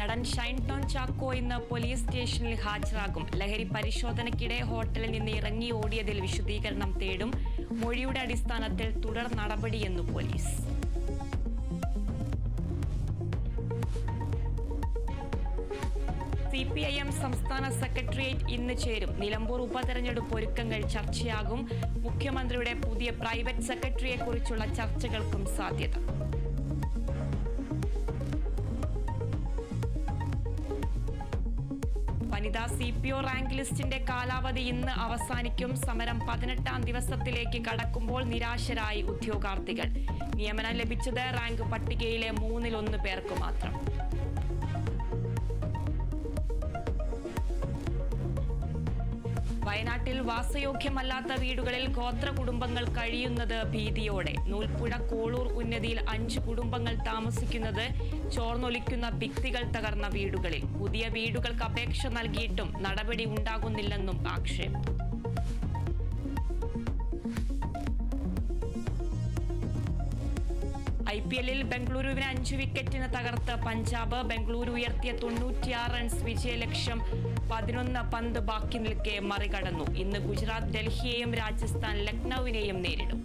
നടൻ ഷൈൻ ടോം ചാക്കോ ഇന്ന് പോലീസ് സ്റ്റേഷനിൽ ഹാജരാകും. ലഹരി പരിശോധനയ്ക്കിടെ ഹോട്ടലിൽ നിന്ന് ഇറങ്ങി ഓടിയതിൽ വിശദീകരണം തേടും. മൊഴിയുടെ അടിസ്ഥാനത്തിൽ തുടർ നടപടിയെന്നു പോലീസ്. CPIM സംസ്ഥാന സെക്രട്ടേറിയറ്റ് ഇന്ന് ചേരും. നിലമ്പൂർ ഉപതെരഞ്ഞെടുപ്പ് ഒരുക്കങ്ങൾ ചർച്ചയാകും. മുഖ്യമന്ത്രിയുടെ പുതിയ പ്രൈവറ്റ് സെക്രട്ടറിയെക്കുറിച്ചുള്ള ചർച്ചകൾക്കും സാധ്യത. വനിതാ CPO റാങ്ക് ലിസ്റ്റിന്റെ കാലാവധി ഇന്ന് അവസാനിക്കും. സമരം 18ാം ദിവസത്തിലേക്ക് കടക്കുമ്പോൾ നിരാശരായി ഉദ്യോഗാർത്ഥികൾ. നിയമനം ലഭിച്ചത് റാങ്ക് പട്ടികയിലെ 1/3 പേർക്ക് മാത്രം. വയനാട്ടിൽ വാസയോഗ്യമല്ലാത്ത വീടുകളിൽ ഗോത്ര കുടുംബങ്ങൾ കഴിയുന്നത് ഭീതിയോടെ. നൂൽപ്പുഴ കോളൂർ ഉന്നതിയിൽ 5 കുടുംബങ്ങൾ താമസിക്കുന്നത് ചോർന്നൊലിക്കുന്ന ഭിത്തികൾ തകർന്ന വീടുകളിൽ. പുതിയ വീടുകൾക്ക് അപേക്ഷ നൽകിയിട്ടും നടപടി ഉണ്ടാകുന്നില്ലെന്നും ആക്ഷേപം. IPL-ൽ ബംഗളൂരുവിന് 5 വിക്കറ്റിന് തകർത്ത് പഞ്ചാബ്. ബംഗളൂരു ഉയർത്തിയ 96 റൺസ് വിജയലക്ഷ്യം 11 പന്ത് ബാക്കി നിൽക്കെ മറികടന്നു. ഇന്ന് ഗുജറാത്ത് ഡൽഹിയെയും രാജസ്ഥാൻ ലക്നൌവിനെയും നേരിടും.